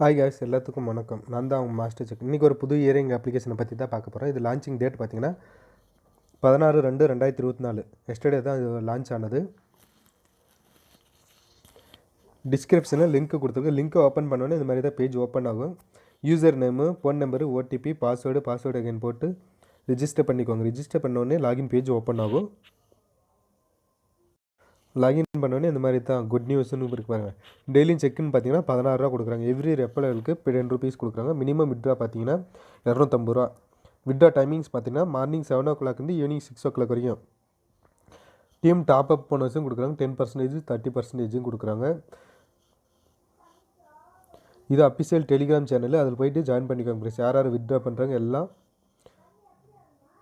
Hi guys, எல்லாத்துக்கும் வணக்கம். நான் தான் அவங்க மாஸ்டர் செக். இன்றைக்கி ஒரு புது இயரிங் அப்ளிகேஷனை பற்றி தான் பார்க்க போகிறோம். இது லான்ச்சிங் டேட் பார்த்திங்கன்னா 16/2/2024. எஸ்டர்டே தான் இது லான்ச் ஆனது. டிஸ்கிரிப்ஷனில் லிங்க் கொடுத்துருக்கு. லிங்க்கை ஓப்பன் பண்ணோன்னே இந்த மாதிரி தான் பேஜ் ஓப்பன் ஆகும். User name, phone number, OTP, password again போட்டு ரிஜிஸ்டர் பண்ணிக்கோங்க. ரிஜிஸ்டர் பண்ணோடனே லாகின் பேஜ் ஓப்பன் ஆகும். லாகின் பண்ணோடனே இந்த மாதிரி தான் குட் நியூஸ்னு இருக்கு பாருங்கள். டெய்லியும் செக்குன்னு பார்த்தீங்கன்னா 16 ரூபா கொடுக்குறாங்க. எவ்ரி ரெப்பலருக்கு 10 rupees கொடுக்குறாங்க. மினிமம் விட்ரா பார்த்தீங்கன்னா 250 ரூபா. விட்ரா டைமிங்ஸ் பார்த்தீங்கன்னா மார்னிங் 7 o'clock இருந்து ஈவினிங் 6 o'clock வரைக்கும். டீம் டாப் அப் போனஸும் கொடுக்குறாங்க. 10%, 30% கொடுக்குறாங்க. இது அஃபிஷியல் டெலிகிராம் சேனல். அதில் போயிட்டு ஜாயின் பண்ணிக்கோங்க ப்ளீஸ். யார் யார் விட்ரா பண்ணுறாங்க எல்லாம்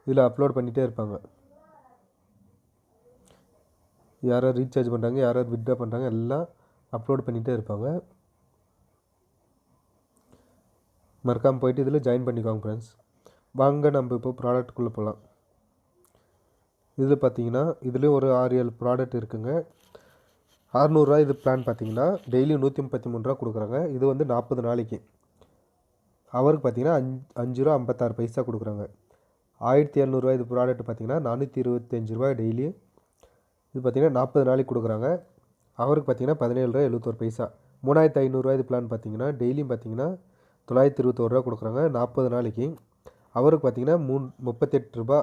இதில் அப்லோட் பண்ணிகிட்டே இருப்பாங்க. யார் யார் ரீசார்ஜ் பண்ணுறாங்க, யார் யார் விட்ரா பண்ணுறாங்க எல்லாம் அப்லோட் பண்ணிகிட்டே இருப்பாங்க. மறக்காமல் போயிட்டு இதில் ஜாயின் பண்ணிக்கோங்க ஃப்ரெண்ட்ஸ். வாங்க நம்ம இப்போ ப்ராடக்ட்டுக்குள்ளே போகலாம். இதில் பார்த்தீங்கன்னா இதுலேயும் ஒரு 6-7 ப்ராடக்ட் இருக்குங்க. 600 ரூபா இது பிளான் பார்த்தீங்கன்னா டெய்லியும் 133 ரூபா கொடுக்குறாங்க. இது வந்து 40 நாளைக்கு. அவருக்கு பார்த்தீங்கன்னா 5 ரூபா 56 பைசா கொடுக்குறாங்க. 1700 ரூபா இது ப்ராடக்ட் பார்த்தீங்கன்னா 425 ரூபா டெய்லி. இது பார்த்திங்கன்னா 40 நாளைக்கு கொடுக்குறாங்க. அவருக்கு பார்த்திங்கன்னா 17 ரூபா 71 பைசா. 3500 ரூபா இது பிளான் பார்த்திங்கன்னா டெய்லியும் பார்த்திங்கன்னா 921 ரூபா கொடுக்குறாங்க 40 நாளைக்கு. அவருக்கு பார்த்திங்கன்னா 38 ரூபா.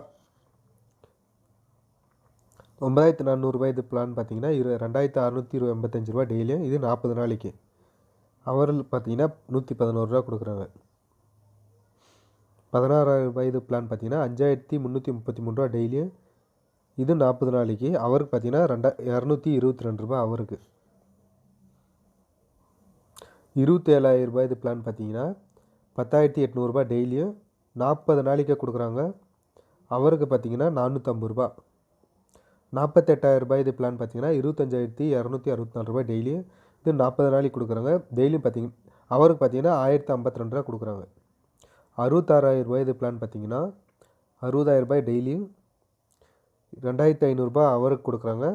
9400 ரூபாய் இது பிளான் பார்த்திங்கன்னா 2685 ரூபா டெய்லியும். இது 40 நாளைக்கு. அவர் பார்த்திங்கன்னா 111 ரூபா கொடுக்குறாங்க. 16,000 ரூபாய் இது பிளான் பார்த்திங்கன்னா 5333 ரூபா டெய்லியும். இது 40 நாளைக்கு. அவருக்கு பார்த்தீங்கன்னா 222 ரூபா. அவருக்கு 27,000 ரூபாய் இது பிளான் பார்த்தீங்கன்னா 10,800 ரூபா டெய்லியும் 40 நாளைக்கு கொடுக்குறாங்க. அவருக்கு பார்த்தீங்கன்னா 450 ரூபா. 48,000 ரூபாய் இது பிளான் பார்த்தீங்கன்னா 25,264 ரூபாய் டெய்லியும். இது 40 நாளைக்கு கொடுக்குறாங்க. டெய்லியும் பார்த்தீங்கன்னா அவருக்கு பார்த்தீங்கன்னா 1,052 ரூபா கொடுக்குறாங்க. 66,000 ரூபாய் இது பிளான் பார்த்தீங்கன்னா 60,000 ரூபாய் டெய்லியும் 2,500 ரூபா அவருக்கு கொடுக்குறாங்க.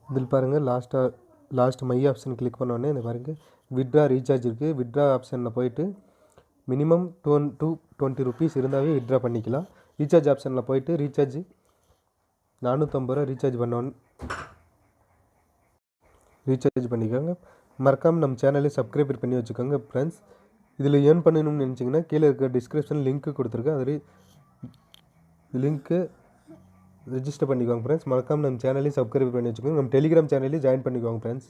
இதில் பாருங்கள் லாஸ்ட் மை ஆப்ஷன் கிளிக் பண்ணோடனே இந்த பாருங்கள் விட்ரா ரீசார்ஜ் இருக்குது. விட்ரா ஆப்ஷனில் போயிட்டு மினிமம் 20 rupees இருந்தாவே விட்ரா பண்ணிக்கலாம். ரீசார்ஜ் ஆப்ஷனில் போயிட்டு ரீசார்ஜ் 450 ரூபா ரீசார்ஜ் பண்ணிக்கோங்க. மறக்காமல் நம்ம சேனலை சப்ஸ்கிரைப் பண்ணி வச்சுக்கோங்க ஃப்ரெண்ட்ஸ். இதில் ஏர்ன் பண்ணணும்னு நினச்சிங்கன்னா கீழே இருக்க டிஸ்கிரிப்ஷன் லிங்க்கு கொடுத்துருக்கேன். அது லிங்க்கு ரிஜிஸ்டர் பண்ணிக்கோங்க ஃப்ரெண்ட்ஸ். மறக்காமல் நம்ம சேனலையும் சப்ஸ்கிரைப் பண்ணி வச்சுக்கோங்க. நம்ம டெலிகிராம் சேனலையும் ஜாயின் பண்ணிக்கோங்க ஃப்ரெண்ட்ஸ்.